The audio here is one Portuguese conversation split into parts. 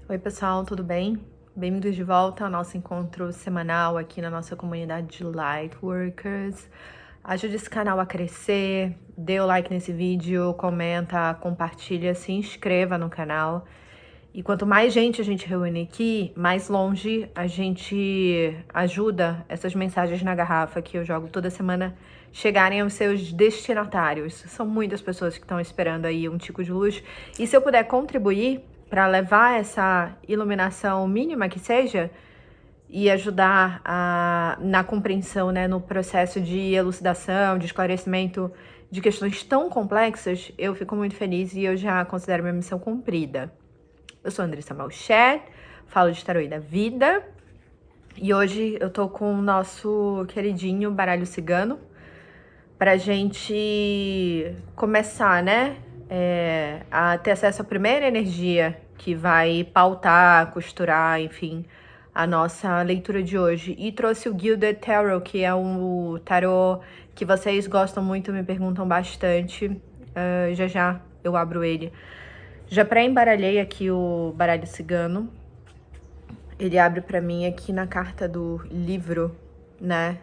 Oi, pessoal, tudo bem? Bem-vindos de volta ao nosso encontro semanal aqui na nossa comunidade de Lightworkers. Ajude esse canal a crescer, dê o like nesse vídeo, comenta, compartilha, se inscreva no canal. E quanto mais gente a gente reúne aqui, mais longe a gente ajuda essas mensagens na garrafa que eu jogo toda semana chegarem aos seus destinatários. São muitas pessoas que estão esperando aí um tico de luz. E se eu puder contribuir para levar essa iluminação mínima que seja e ajudar na compreensão, né, no processo de elucidação, de esclarecimento de questões tão complexas, eu fico muito feliz e eu já considero minha missão cumprida. Eu sou Andressa Malcher, falo de tarô e da vida, e hoje eu tô com o nosso queridinho baralho cigano pra gente começar, né, a ter acesso à primeira energia que vai pautar, costurar, enfim, a nossa leitura de hoje. E trouxe o Gilded Tarot, que é um tarô que vocês gostam muito, me perguntam bastante. Já já eu abro ele. Já pré-embaralhei aqui o baralho cigano. Ele abre pra mim aqui na carta do livro, né?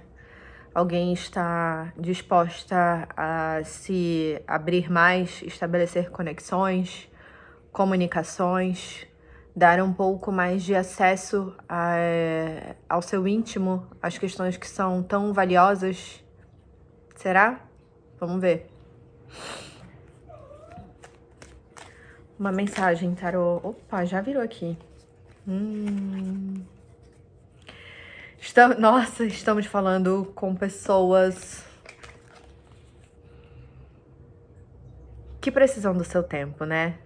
Alguém está disposta a se abrir mais, estabelecer conexões, comunicações, dar um pouco mais de acesso ao seu íntimo, às questões que são tão valiosas. Será? Vamos ver. Uma mensagem, tarô. Opa, já virou aqui. Nossa, estamos falando com pessoas que precisam do seu tempo, né?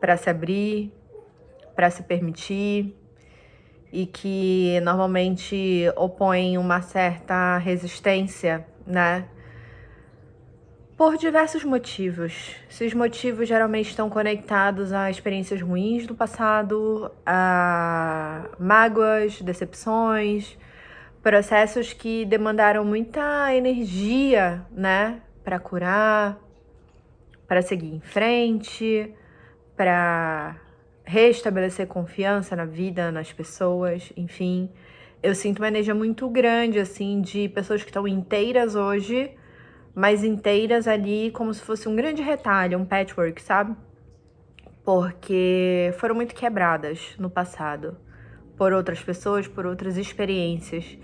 Para se abrir, para se permitir, e que normalmente opõem uma certa resistência, né? Por diversos motivos. Esses motivos geralmente estão conectados a experiências ruins do passado, a mágoas, decepções, processos que demandaram muita energia, né? Para curar, para seguir em frente, para restabelecer confiança na vida, nas pessoas, enfim. Eu sinto uma energia muito grande, assim, de pessoas que estão inteiras hoje, mas inteiras ali como se fosse um grande retalho, um patchwork, sabe? Porque foram muito quebradas no passado por outras pessoas, por outras experiências.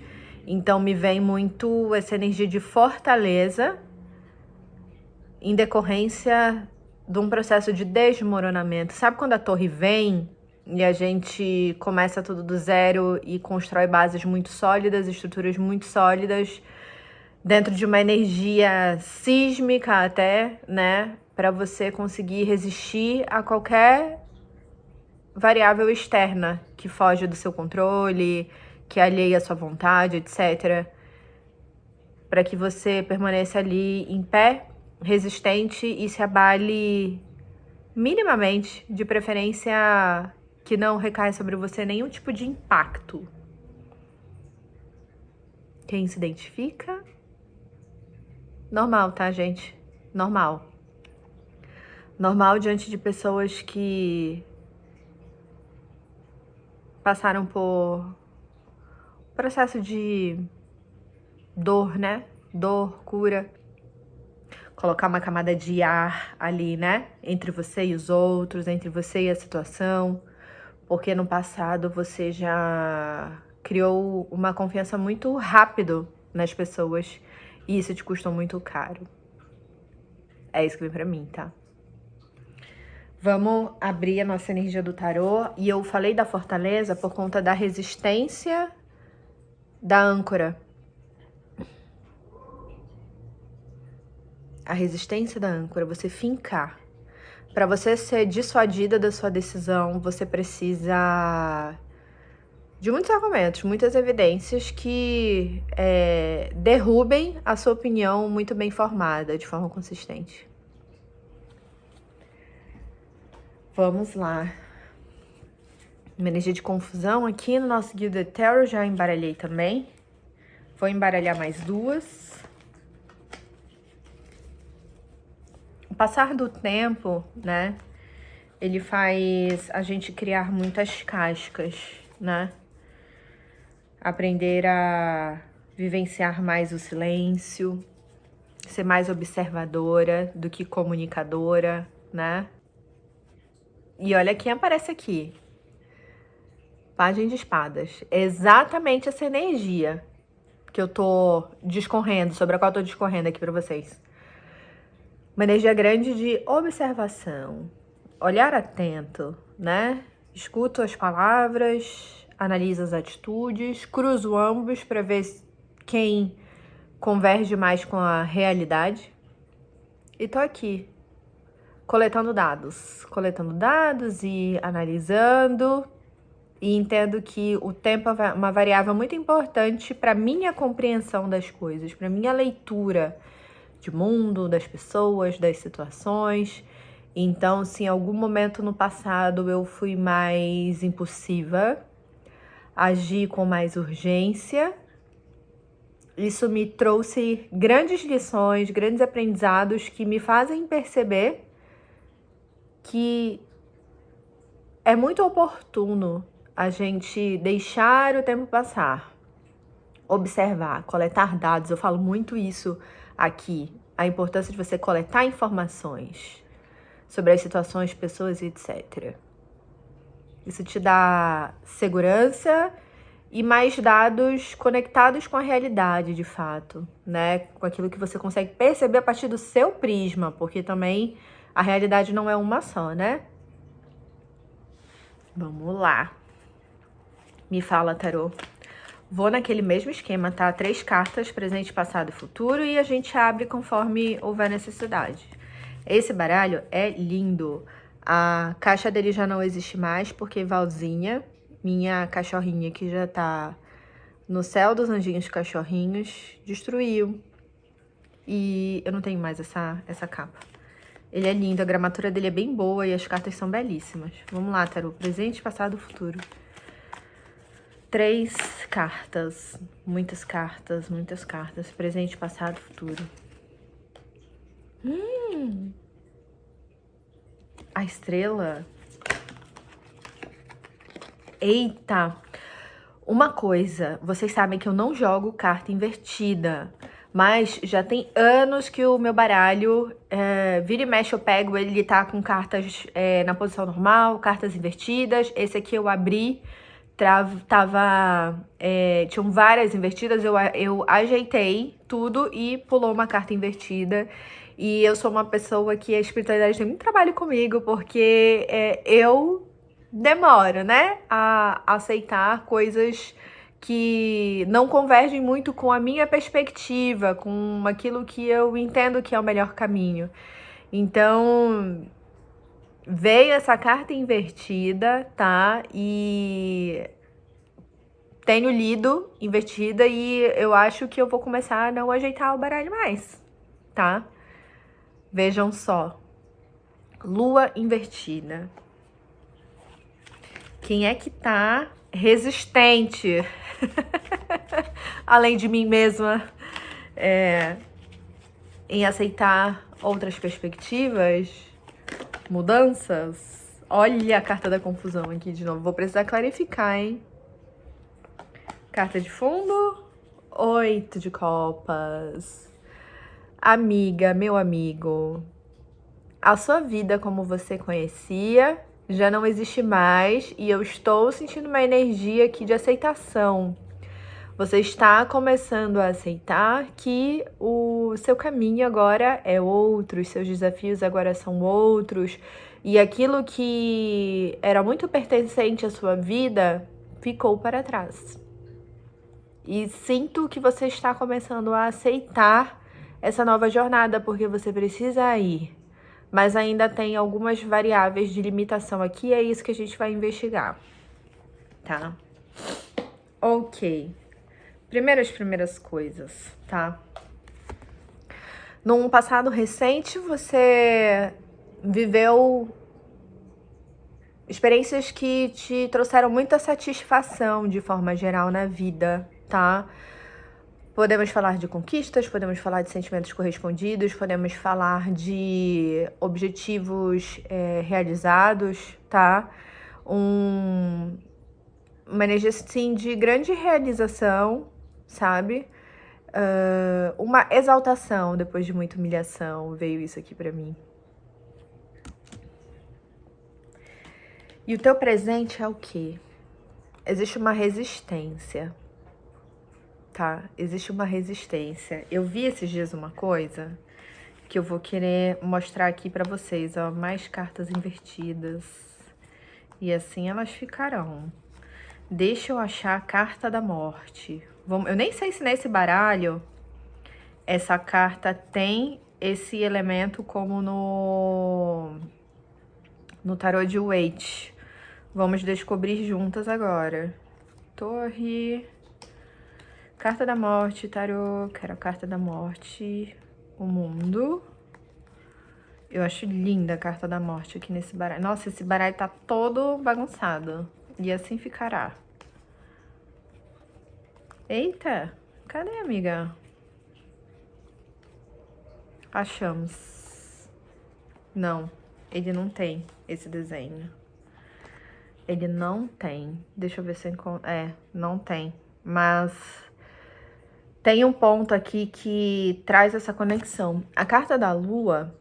Então me vem muito essa energia de fortaleza em decorrência de um processo de desmoronamento. Sabe quando a torre vem e a gente começa tudo do zero e constrói bases muito sólidas, estruturas muito sólidas, dentro de uma energia sísmica até, né? Para você conseguir resistir a qualquer variável externa que foge do seu controle, que alheia a sua vontade, etc. Para que você permaneça ali em pé, resistente e se abale minimamente, de preferência que não recaia sobre você nenhum tipo de impacto. Quem se identifica? Normal, tá, gente? Normal. Normal diante de pessoas que passaram por processo de dor, né? Dor, cura. Colocar uma camada de ar ali, né? Entre você e os outros, entre você e a situação. Porque no passado você já criou uma confiança muito rápido nas pessoas. E isso te custou muito caro. É isso que vem pra mim, tá? Vamos abrir a nossa energia do tarô. E eu falei da fortaleza por conta da resistência da âncora. A resistência da âncora, você fincar. Para você ser dissuadida da sua decisão, você precisa de muitos argumentos, muitas evidências que derrubem a sua opinião muito bem formada, de forma consistente. Vamos lá. Uma energia de confusão aqui no nosso Gilded Tarot, já embaralhei também. Vou embaralhar mais duas. O passar do tempo, né, ele faz a gente criar muitas cascas, né? Aprender a vivenciar mais o silêncio, ser mais observadora do que comunicadora, né? E olha quem aparece aqui. Pajem de espadas. Exatamente essa energia que eu tô discorrendo, sobre a qual eu tô discorrendo aqui pra vocês. Uma energia grande de observação, olhar atento, né? Escuto as palavras, analiso as atitudes, cruzo ambos para ver quem converge mais com a realidade. E tô aqui, coletando dados e analisando. E entendo que o tempo é uma variável muito importante para minha compreensão das coisas, para minha leitura de mundo, das pessoas, das situações. Então, se em algum momento no passado eu fui mais impulsiva, agi com mais urgência, isso me trouxe grandes lições, grandes aprendizados que me fazem perceber que é muito oportuno a gente deixar o tempo passar, observar, coletar dados. Eu falo muito isso aqui, a importância de você coletar informações sobre as situações, pessoas e etc. Isso te dá segurança e mais dados conectados com a realidade, de fato, né? Com aquilo que você consegue perceber a partir do seu prisma, porque também a realidade não é uma só, né? Vamos lá. Me fala, tarô. Vou naquele mesmo esquema, tá? 3 cartas, presente, passado e futuro, e a gente abre conforme houver necessidade. Esse baralho é lindo. A caixa dele já não existe mais, porque Valzinha, minha cachorrinha que já tá no céu dos anjinhos cachorrinhos, destruiu. E eu não tenho mais essa capa. Ele é lindo, a gramatura dele é bem boa e as cartas são belíssimas. Vamos lá, tarô. Presente, passado, futuro. 3 cartas. Muitas cartas, muitas cartas. Presente, passado, futuro. A estrela. Eita! Uma coisa, vocês sabem que eu não jogo carta invertida, mas já tem anos que o meu baralho, vira e mexe eu pego, ele tá com cartas na posição normal, cartas invertidas. Esse aqui eu abri, tinham várias invertidas, eu ajeitei tudo e pulou uma carta invertida. E eu sou uma pessoa que a espiritualidade tem muito trabalho comigo, porque eu demoro, né, a aceitar coisas que não convergem muito com a minha perspectiva, com aquilo que eu entendo que é o melhor caminho. Então, veio essa carta invertida, tá? E tenho lido invertida e eu acho que eu vou começar a não ajeitar o baralho mais, tá? Vejam só. Lua invertida. Quem é que tá resistente? Além de mim mesma, em aceitar outras perspectivas, mudanças. Olha a carta da confusão aqui de novo. Vou precisar clarificar, hein? Carta de fundo. 8 de copas. Amiga, meu amigo. A sua vida como você conhecia já não existe mais e eu estou sentindo uma energia aqui de aceitação. Você está começando a aceitar que o seu caminho agora é outro, os seus desafios agora são outros, e aquilo que era muito pertencente à sua vida ficou para trás. E sinto que você está começando a aceitar essa nova jornada, porque você precisa ir. Mas ainda tem algumas variáveis de limitação aqui, é isso que a gente vai investigar, tá? Ok. Primeiras coisas, tá? Num passado recente, você viveu experiências que te trouxeram muita satisfação de forma geral na vida, tá? Podemos falar de conquistas, podemos falar de sentimentos correspondidos, podemos falar de objetivos realizados, tá? Uma energia, sim, de grande realização, sabe? Uma exaltação depois de muita humilhação, veio isso aqui pra mim. E o teu presente é o quê? Existe uma resistência, tá? Existe uma resistência. Eu vi esses dias uma coisa que eu vou querer mostrar aqui pra vocês, ó. Mais cartas invertidas. E assim elas ficarão. Deixa eu achar a carta da morte. Eu nem sei se nesse baralho essa carta tem esse elemento como no tarô de Waite. Vamos descobrir juntas agora. Torre, carta da morte, tarô, quero a carta da morte, o mundo. Eu acho linda a carta da morte aqui nesse baralho. Nossa, esse baralho tá todo bagunçado. E assim ficará. Eita, cadê, amiga? Achamos. Não, ele não tem esse desenho. Ele não tem. Deixa eu ver se eu encontro. Não tem. Mas tem um ponto aqui que traz essa conexão. A carta da lua,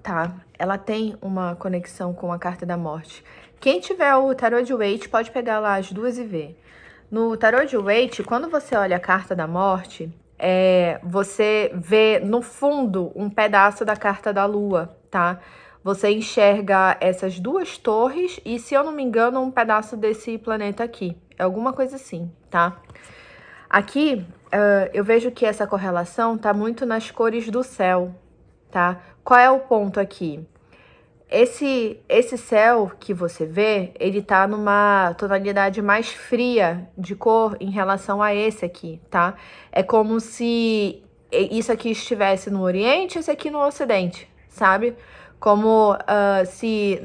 tá? Ela tem uma conexão com a carta da morte. Quem tiver o tarô de Waite pode pegar lá as duas e ver. No tarô de Waite, quando você olha a carta da morte, você vê no fundo um pedaço da carta da lua, tá? Você enxerga essas duas torres e, se eu não me engano, um pedaço desse planeta aqui. É alguma coisa assim, tá? Aqui, eu vejo que essa correlação tá muito nas cores do céu, tá? Qual é o ponto aqui? Esse céu que você vê, ele tá numa tonalidade mais fria de cor em relação a esse aqui, tá? É como se isso aqui estivesse no Oriente e esse aqui no Ocidente, sabe? Como se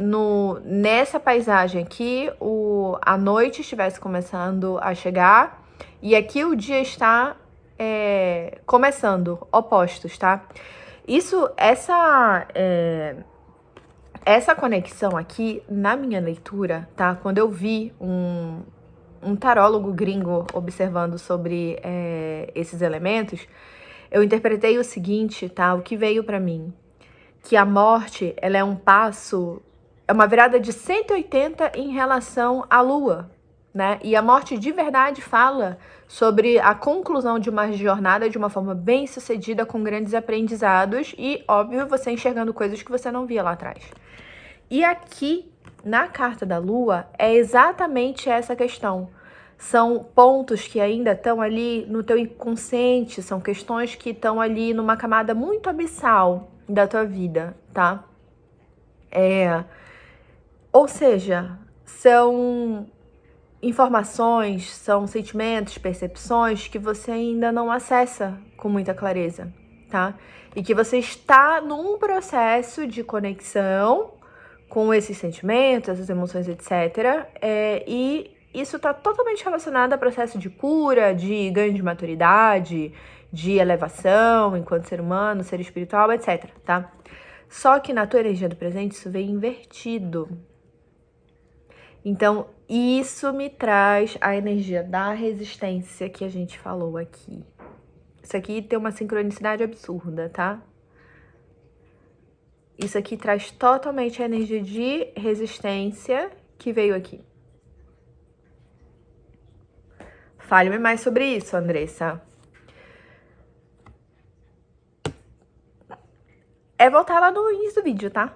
nessa paisagem aqui a noite estivesse começando a chegar e aqui o dia está começando, opostos, tá? Essa conexão aqui, na minha leitura, tá? Quando eu vi um tarólogo gringo observando sobre esses elementos, eu interpretei o seguinte, tá? O que veio pra mim? Que a morte, ela é um passo, é uma virada de 180 em relação à lua, né? E a morte de verdade fala sobre a conclusão de uma jornada de uma forma bem sucedida, com grandes aprendizados e, óbvio, você enxergando coisas que você não via lá atrás. E aqui, na carta da lua, é exatamente essa questão. São pontos que ainda estão ali no teu inconsciente, são questões que estão ali numa camada muito abissal da tua vida, tá? Ou seja, são informações, são sentimentos, percepções que você ainda não acessa com muita clareza, tá? E que você está num processo de conexão com esses sentimentos, essas emoções, etc. E isso está totalmente relacionado a processo de cura, de ganho de maturidade, de elevação enquanto ser humano, ser espiritual, etc, tá? Só que na tua energia do presente isso vem invertido. Então, isso me traz a energia da resistência que a gente falou aqui. Isso aqui tem uma sincronicidade absurda, tá? Isso aqui traz totalmente a energia de resistência que veio aqui. Fale-me mais sobre isso, Andressa. Voltar lá no início do vídeo, tá?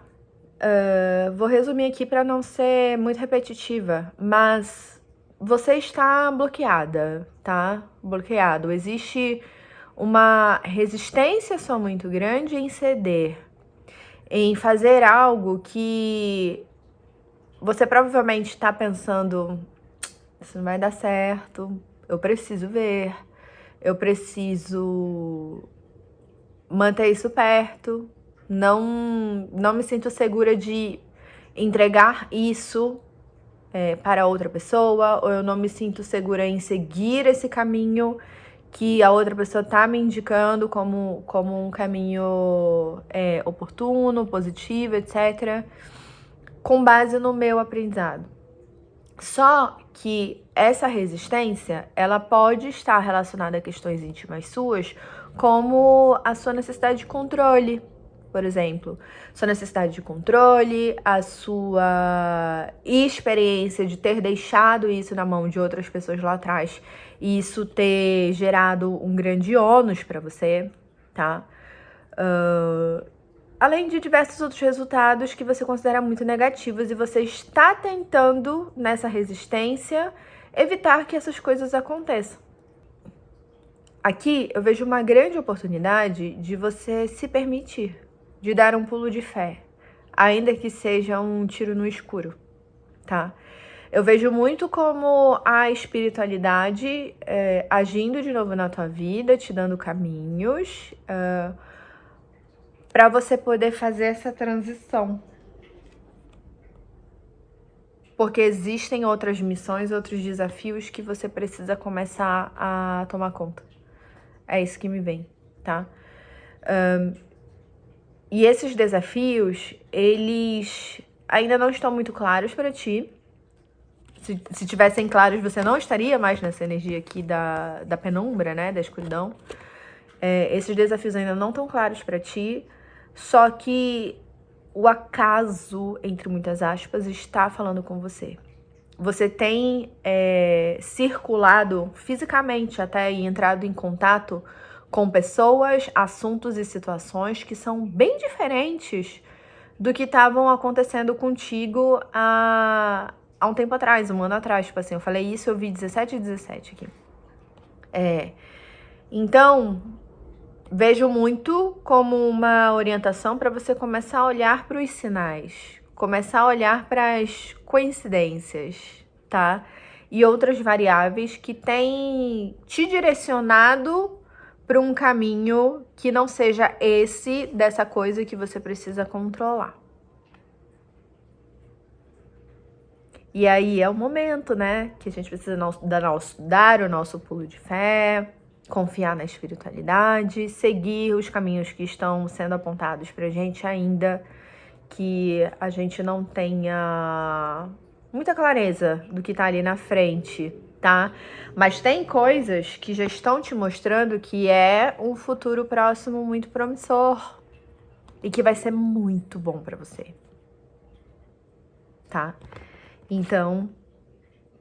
Vou resumir aqui para não ser muito repetitiva, mas você está bloqueada, tá? Bloqueado. Existe uma resistência só muito grande em ceder, em fazer algo que você provavelmente está pensando, isso não vai dar certo, eu preciso ver, eu preciso manter isso perto, não me sinto segura de entregar isso para outra pessoa, ou eu não me sinto segura em seguir esse caminho que a outra pessoa tá me indicando como um caminho oportuno, positivo, etc., com base no meu aprendizado. Só que essa resistência, ela pode estar relacionada a questões íntimas suas, como a sua necessidade de controle, por exemplo. Sua necessidade de controle, a sua experiência de ter deixado isso na mão de outras pessoas lá atrás e isso ter gerado um grande ônus para você, tá? Além de diversos outros resultados que você considera muito negativos e você está tentando, nessa resistência, evitar que essas coisas aconteçam. Aqui eu vejo uma grande oportunidade de você se permitir, de dar um pulo de fé, ainda que seja um tiro no escuro, tá? Eu vejo muito como a espiritualidade agindo de novo na tua vida, te dando caminhos para você poder fazer essa transição. Porque existem outras missões, outros desafios que você precisa começar a tomar conta. É isso que me vem, tá? E esses desafios, eles ainda não estão muito claros para ti. Se tivessem claros, você não estaria mais nessa energia aqui da penumbra, né? Da escuridão. Esses desafios ainda não estão claros para ti. Só que o acaso, entre muitas aspas, está falando com você. Você tem circulado fisicamente até e entrado em contato com pessoas, assuntos e situações que são bem diferentes do que estavam acontecendo contigo há um tempo atrás, um ano atrás. Tipo assim, eu falei isso, eu vi 17 e 17 aqui. Então, vejo muito como uma orientação para você começar a olhar para os sinais, começar a olhar para as coincidências, tá? E outras variáveis que têm te direcionado para um caminho que não seja esse dessa coisa que você precisa controlar. E aí é o momento, né, que a gente precisa dar o nosso pulo de fé, confiar na espiritualidade, seguir os caminhos que estão sendo apontados pra gente, ainda que a gente não tenha muita clareza do que tá ali na frente, tá? Mas tem coisas que já estão te mostrando que é um futuro próximo muito promissor e que vai ser muito bom pra você, tá? Então,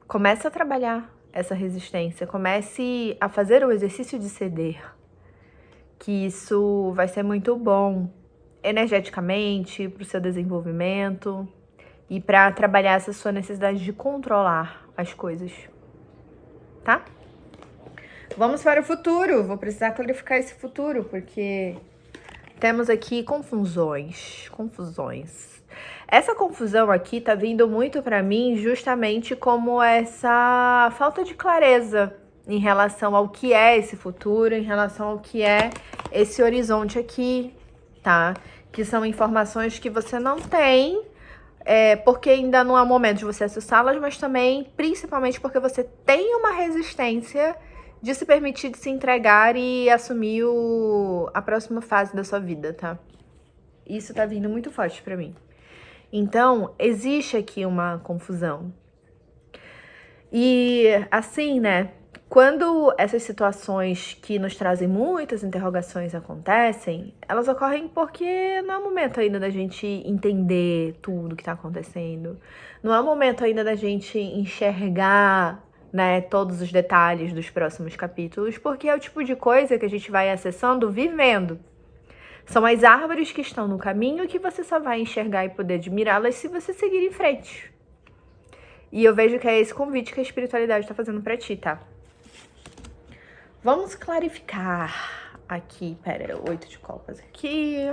comece a trabalhar essa resistência, comece a fazer o exercício de ceder, que isso vai ser muito bom energeticamente para o seu desenvolvimento e para trabalhar essa sua necessidade de controlar as coisas, tá? Vamos para o futuro, vou precisar clarificar esse futuro, porque temos aqui confusões. Essa confusão aqui tá vindo muito pra mim justamente como essa falta de clareza em relação ao que é esse futuro, em relação ao que é esse horizonte aqui, tá? Que são informações que você não tem, porque ainda não é o momento de você acessá-las, mas também, principalmente porque você tem uma resistência de se permitir de se entregar e assumir a próxima fase da sua vida, tá? Isso tá vindo muito forte pra mim. Então, existe aqui uma confusão. E, assim, né, quando essas situações que nos trazem muitas interrogações acontecem, elas ocorrem porque não é o momento ainda da gente entender tudo que tá acontecendo. Não é o momento ainda da gente enxergar, né, todos os detalhes dos próximos capítulos, porque é o tipo de coisa que a gente vai acessando vivendo. São as árvores que estão no caminho que você só vai enxergar e poder admirá-las se você seguir em frente. E eu vejo que é esse convite que a espiritualidade está fazendo para ti, tá? Vamos clarificar aqui, 8 de copas aqui.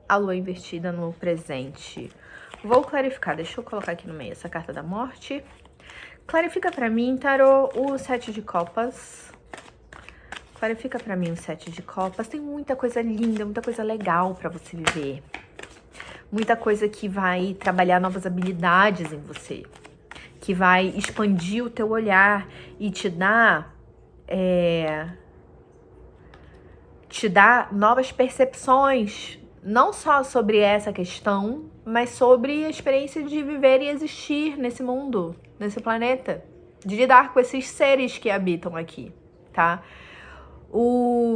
A lua invertida no presente. Vou clarificar, deixa eu colocar aqui no meio essa carta da morte. Clarifica para mim, tarô, o 7 de copas. Clarifica pra mim o 7 de copas. Tem muita coisa linda, muita coisa legal pra você viver. Muita coisa que vai trabalhar novas habilidades em você. Que vai expandir o teu olhar e te dar te dá novas percepções, não só sobre essa questão, mas sobre a experiência de viver e existir nesse mundo, nesse planeta, de lidar com esses seres que habitam aqui, tá?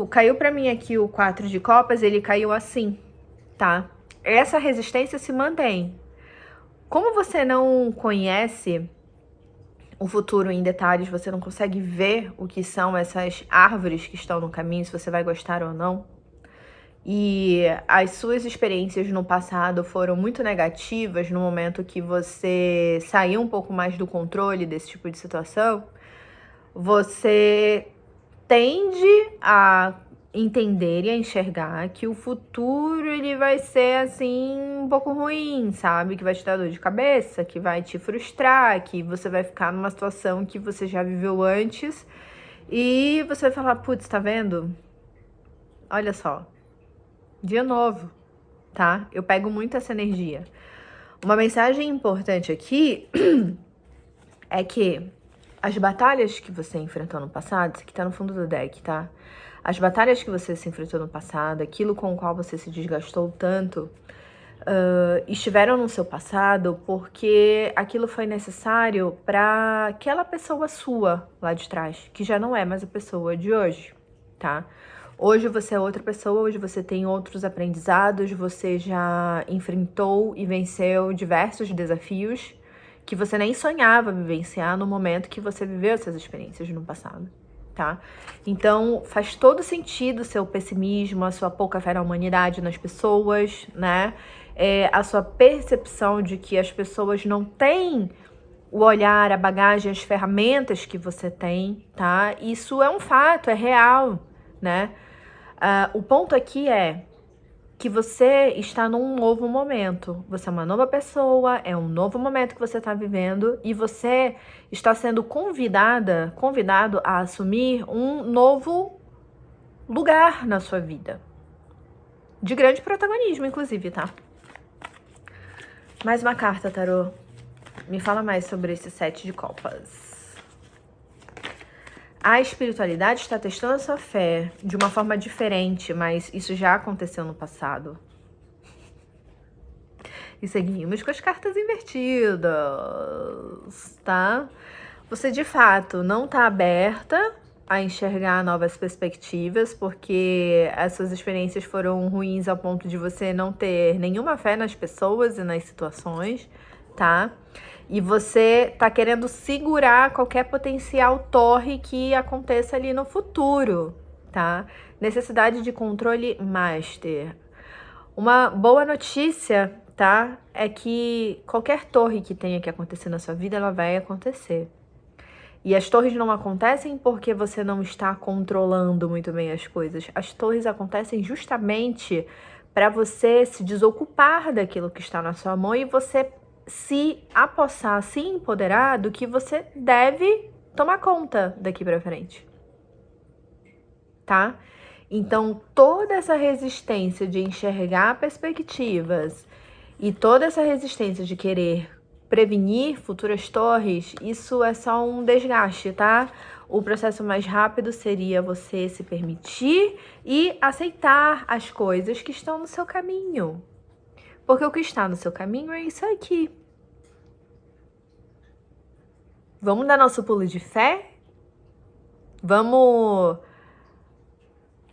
Caiu pra mim aqui o 4 de copas, ele caiu assim, tá? Essa resistência se mantém. Como você não conhece o futuro em detalhes, você não consegue ver o que são essas árvores que estão no caminho, se você vai gostar ou não, e as suas experiências no passado foram muito negativas no momento que você saiu um pouco mais do controle desse tipo de situação, você tende a entender e a enxergar que o futuro ele vai ser assim um pouco ruim, sabe? Que vai te dar dor de cabeça, que vai te frustrar, que você vai ficar numa situação que você já viveu antes e você vai falar, putz, tá vendo? Olha só, dia novo, tá? Eu pego muito essa energia. Uma mensagem importante aqui é que as batalhas que você enfrentou no passado, isso aqui tá no fundo do deck, tá? As batalhas que você se enfrentou no passado, aquilo com o qual você se desgastou tanto, estiveram no seu passado porque aquilo foi necessário para aquela pessoa sua lá de trás, que já não é mais a pessoa de hoje, tá? Hoje você é outra pessoa, hoje você tem outros aprendizados, você já enfrentou e venceu diversos desafios que você nem sonhava vivenciar no momento que você viveu essas experiências no passado, tá? Então, faz todo sentido o seu pessimismo, a sua pouca fé na humanidade, nas pessoas, né? A sua percepção de que as pessoas não têm o olhar, a bagagem, as ferramentas que você tem, tá? Isso é um fato, é real, né? O ponto aqui é que você está num novo momento. Você é uma nova pessoa, é um novo momento que você está vivendo e você está sendo convidado a assumir um novo lugar na sua vida. De grande protagonismo, inclusive, tá? Mais uma carta, tarô. Me fala mais sobre esse 7 de copas. A espiritualidade está testando a sua fé de uma forma diferente, mas isso já aconteceu no passado. E seguimos com as cartas invertidas, tá? Você, de fato, não está aberta a enxergar novas perspectivas, porque as suas experiências foram ruins ao ponto de você não ter nenhuma fé nas pessoas e nas situações, tá? E você tá querendo segurar qualquer potencial torre que aconteça ali no futuro, tá? Necessidade de controle master. Uma boa notícia, tá? É que qualquer torre que tenha que acontecer na sua vida, ela vai acontecer. E as torres não acontecem porque você não está controlando muito bem as coisas. As torres acontecem justamente para você se desocupar daquilo que está na sua mão e você se apossar, se empoderar do que você deve tomar conta daqui pra frente, tá? Então, toda essa resistência de enxergar perspectivas e toda essa resistência de querer prevenir futuras torres, isso é só um desgaste, tá? O processo mais rápido seria você se permitir e aceitar as coisas que estão no seu caminho. Porque o que está no seu caminho é isso aqui. Vamos dar nosso pulo de fé? Vamos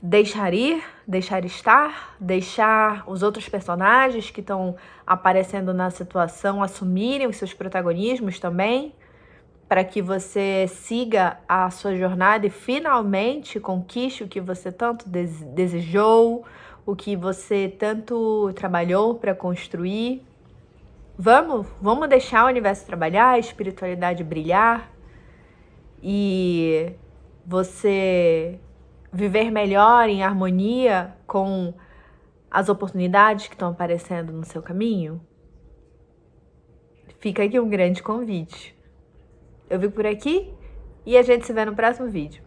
deixar ir, deixar estar, deixar os outros personagens que estão aparecendo na situação assumirem os seus protagonismos também, para que você siga a sua jornada e finalmente conquiste o que você tanto desejou, o que você tanto trabalhou para construir. Vamos deixar o universo trabalhar, a espiritualidade brilhar e você viver melhor em harmonia com as oportunidades que estão aparecendo no seu caminho? Fica aqui um grande convite. Eu fico por aqui e a gente se vê no próximo vídeo.